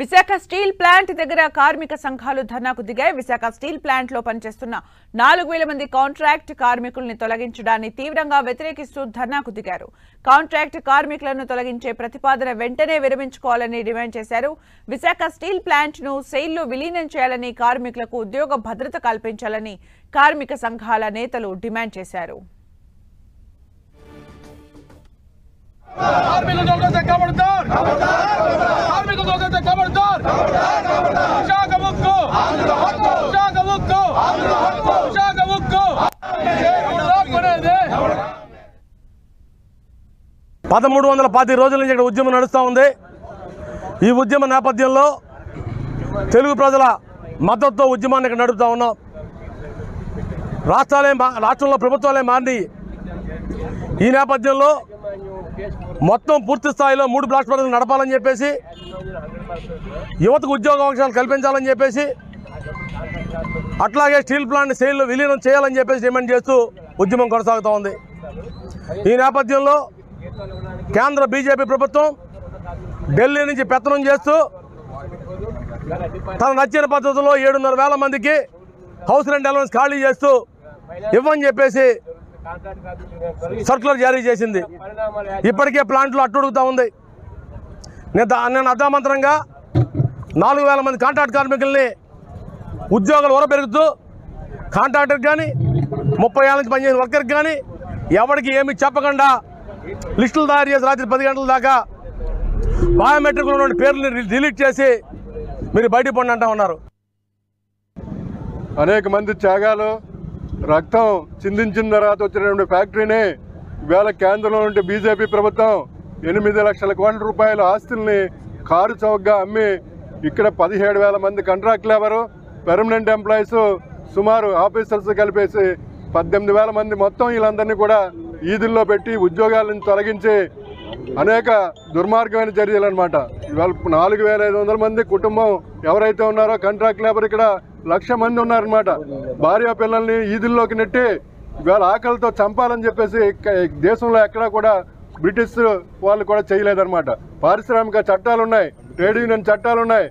Visakha steel plant దగ్గర కార్మిక సంఘాలు ధర్నాకు దిగాయి. విశాఖ స్టీల్ ప్లాంట్ లో పనిచేస్తున్న 4000 మంది కాంట్రాక్ట్ కార్మికుల్ని తొలగించడాన్ని తీవ్రంగా వ్యతిరేకిస్తూ ధర్నాకు దిగారు. కాంట్రాక్ట్ కార్మికులను తొలగించే ప్రతిపాదన వెంటనే విరమించుకోవాలని డిమాండ్ చేశారు. విశాఖ స్టీల్ ప్లాంట్ ను సెయిల్లో విలీనం చేయాలని, కార్మికులకు ఉద్యోగ భద్రత కల్పించాలని కార్మిక సంఘాల నేతలు డిమాండ్ చేశారు. పదమూడు 310 రోజుల నుంచి ఇక్కడ ఉద్యమం నడుస్తూ ఉంది. ఈ ఉద్యమ నేపథ్యంలో తెలుగు ప్రజల మద్దతుతో ఉద్యమాన్ని ఇక్కడ నడుపుతా ఉన్నాం. రాష్ట్రంలో ప్రభుత్వాలే మారి ఈ నేపథ్యంలో మొత్తం పూర్తి స్థాయిలో 3 బ్లాస్ట్ ఫర్నేసులు నడపాలని చెప్పేసి, యువతకు ఉద్యోగ అవకాశాలు కల్పించాలని చెప్పేసి, అట్లాగే స్టీల్ ప్లాంట్ సెయిల్లో విలీనం చేయాలని చెప్పేసి డిమాండ్ చేస్తూ ఉద్యమం కొనసాగుతూ ఉంది. ఈ నేపథ్యంలో కేంద్ర బీజేపీ ప్రభుత్వం ఢిల్లీ నుంచి పెత్తనం చేస్తూ తన నచ్చిన పద్ధతిలో 7,500 మందికి హౌస్ రెంట్ అలవెన్స్ ఖాళీ చేస్తూ ఇవ్వని చెప్పేసి సర్క్యులర్ జారీ చేసింది. ఇప్పటికే ప్లాంట్లో అట్టుడుగుతూ ఉంది. నేను అర్ధమంతరంగా 4,000 మంది కాంట్రాక్ట్ కార్మికుల్ని ఉద్యోగాలు పెరుగుతూ కాంట్రాక్టర్కి కానీ 30 ఏళ్ళ నుంచి పనిచేసిన వర్కర్కి కానీ ఎవరికి ఏమి చెప్పకుండా లిస్టులు తయారు చేసి రాత్రి 10 గంటల దాకా బయోమెట్రిక్లో ఉన్న పేర్లని డిలీట్ చేసి మీరు బయటికి పండి అంటూ ఉన్నారు. అనేక మంది త్యాగాలు, రక్తం చిందించిన తర్వాత వచ్చినటువంటి ఫ్యాక్టరీని ఇవాళ కేంద్రంలో నుండి బీజేపీ ప్రభుత్వం 8 లక్షల కోట్ల రూపాయల ఆస్తుల్ని కారు చౌకగా అమ్మి ఇక్కడ 17,000 మంది కాంట్రాక్ట్ లేబరు, పర్మనెంట్ ఎంప్లాయీస్, సుమారు ఆఫీసర్స్ కలిపేసి 18,000 మంది మొత్తం వీళ్ళందరినీ కూడా ఈదుల్లో పెట్టి ఉద్యోగాలను తొలగించి అనేక దుర్మార్గమైన చర్యలు అనమాట. ఇవాళ 4,500 మంది కుటుంబం ఎవరైతే ఉన్నారో కాంట్రాక్ట్ లేబర్ ఇక్కడ 1,00,000 మంది ఉన్నారనమాట. భార్య పిల్లల్ని ఈదుల్లోకి నెట్టి ఇవాళ ఆకలితో చంపాలని చెప్పేసి దేశంలో ఎక్కడా కూడా బ్రిటిష్ వాళ్ళు కూడా చేయలేదన్నమాట. పారిశ్రామిక చట్టాలు ఉన్నాయి, ట్రేడ్ యూనియన్ చట్టాలు ఉన్నాయి.